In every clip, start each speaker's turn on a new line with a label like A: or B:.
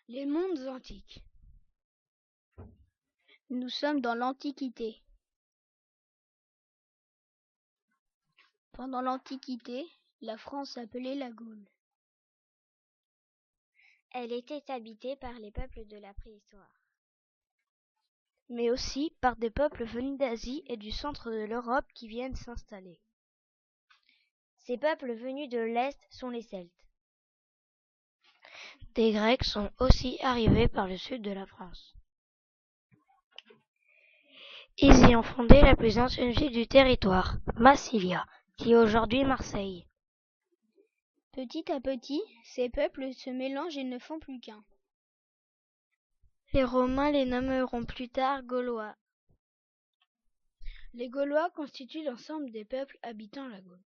A: Les mondes antiques. Nous sommes dans l'Antiquité. Pendant l'Antiquité, la France s'appelait la Gaule.
B: Elle était habitée par les peuples de la préhistoire,
A: mais aussi par des peuples venus d'Asie et du centre de l'Europe qui viennent s'installer.
B: Ces peuples venus de l'Est sont les Celtes.
A: Des Grecs sont aussi arrivés par le sud de la France. Ils y ont fondé la plus ancienne ville du territoire, Massilia, qui est aujourd'hui Marseille. Petit à petit, ces peuples se mélangent et ne font plus qu'un. Les Romains les nommeront plus tard Gaulois. Les Gaulois constituent l'ensemble des peuples habitant la Gaule.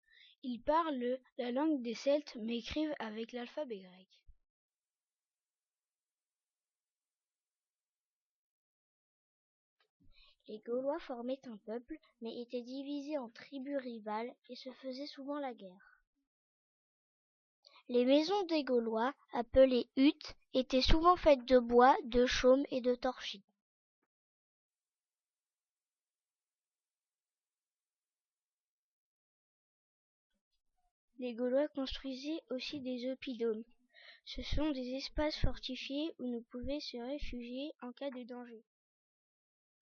A: Ils parlent la langue des Celtes mais écrivent avec l'alphabet grec.
B: Les Gaulois formaient un peuple, mais étaient divisés en tribus rivales et se faisaient souvent la guerre. Les maisons des Gaulois, appelées huttes, étaient souvent faites de bois, de chaume et de torchis.
A: Les Gaulois construisaient aussi des oppidums. Ce sont des espaces fortifiés où nous pouvions se réfugier en cas de danger.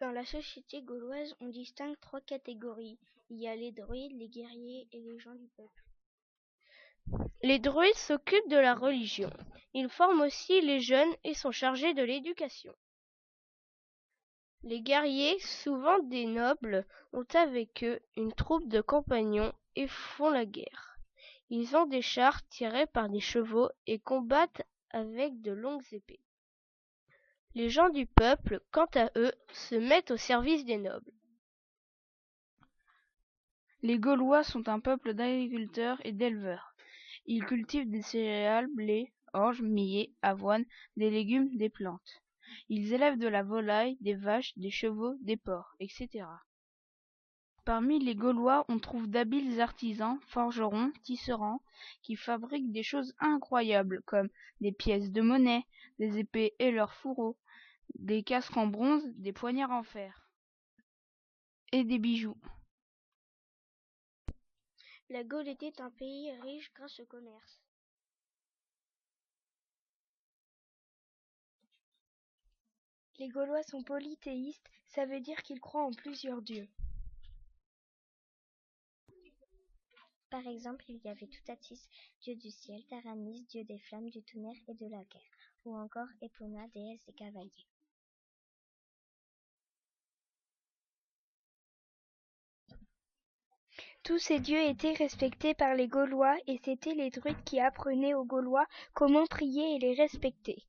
A: Dans la société gauloise, on distingue 3 catégories. Il y a les druides, les guerriers et les gens du peuple. Les druides s'occupent de la religion. Ils forment aussi les jeunes et sont chargés de l'éducation. Les guerriers, souvent des nobles, ont avec eux une troupe de compagnons et font la guerre. Ils ont des chars tirés par des chevaux et combattent avec de longues épées. Les gens du peuple, quant à eux, se mettent au service des nobles.
C: Les Gaulois sont un peuple d'agriculteurs et d'éleveurs. Ils cultivent des céréales, blé, orge, millet, avoine, des légumes, des plantes. Ils élèvent de la volaille, des vaches, des chevaux, des porcs, etc. Parmi les Gaulois, on trouve d'habiles artisans, forgerons, tisserands, qui fabriquent des choses incroyables comme des pièces de monnaie, des épées et leurs fourreaux, des casques en bronze, des poignards en fer et des bijoux.
A: La Gaule était un pays riche grâce au commerce. Les Gaulois sont polythéistes, ça veut dire qu'ils croient en plusieurs dieux.
B: Par exemple, il y avait Toutatis, dieu du ciel, Taranis, dieu des flammes, du tonnerre et de la guerre, ou encore Epona, déesse des cavaliers.
A: Tous ces dieux étaient respectés par les Gaulois et c'étaient les druides qui apprenaient aux Gaulois comment prier et les respecter.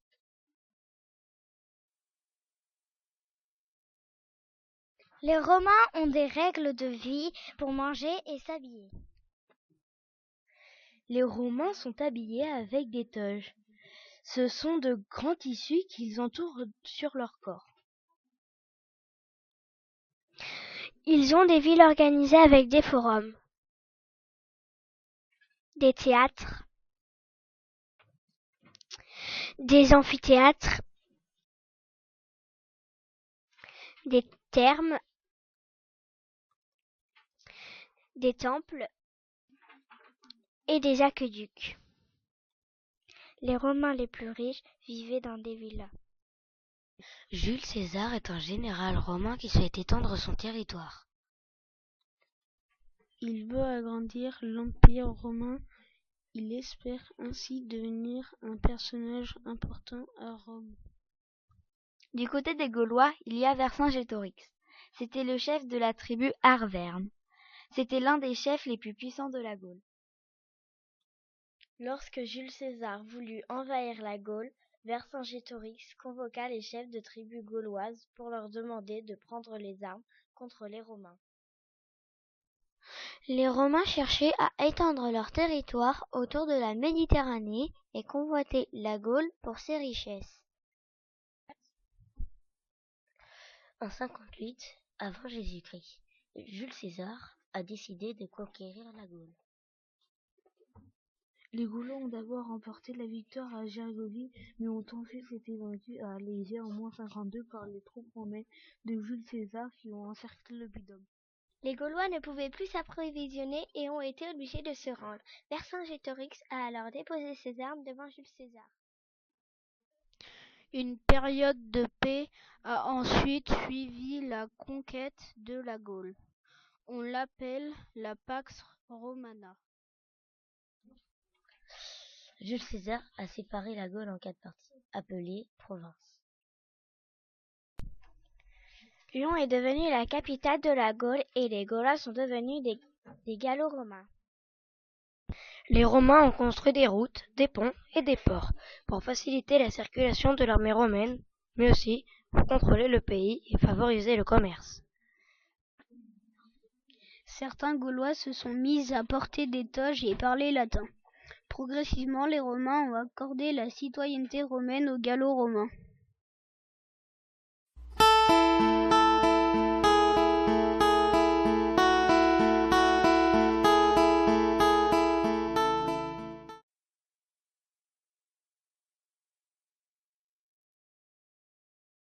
B: Les Romains ont des règles de vie pour manger et s'habiller.
A: Les Romains sont habillés avec des toges. Ce sont de grands tissus qu'ils entourent sur leur corps. Ils ont des villes organisées avec des forums, des théâtres, des amphithéâtres, des thermes, des temples et des aqueducs. Les Romains les plus riches vivaient dans des villas.
D: Jules César est un général romain qui souhaite étendre son territoire.
C: Il veut agrandir l'Empire romain. Il espère ainsi devenir un personnage important à Rome.
E: Du côté des Gaulois, il y a Vercingétorix. C'était le chef de la tribu Arverne. C'était l'un des chefs les plus puissants de la Gaule.
B: Lorsque Jules César voulut envahir la Gaule, Vercingétorix convoqua les chefs de tribus gauloises pour leur demander de prendre les armes contre les Romains.
E: Les Romains cherchaient à étendre leur territoire autour de la Méditerranée et convoitaient la Gaule pour ses richesses.
D: En 58 avant Jésus-Christ, Jules César a décidé de conquérir la Gaule.
C: Les Gaulois ont d'abord remporté la victoire à Gergovie, mais ont ensuite été vaincus à Alésia en -52 par les troupes romaines de Jules César qui ont encerclé l'Oppidum.
A: Les Gaulois ne pouvaient plus s'approvisionner et ont été obligés de se rendre. Vercingétorix a alors déposé ses armes devant Jules César.
F: Une période de paix a ensuite suivi la conquête de la Gaule. On l'appelle la Pax Romana.
D: Jules César a séparé la Gaule en 4 parties, appelées provinces.
A: Lyon est devenue la capitale de la Gaule et les Gaulois sont devenus des Gallo-Romains.
D: Les Romains ont construit des routes, des ponts et des ports pour faciliter la circulation de l'armée romaine, mais aussi pour contrôler le pays et favoriser le commerce.
F: Certains Gaulois se sont mis à porter des toges et parler latin. Progressivement, les Romains ont accordé la citoyenneté romaine aux Gallo-Romains.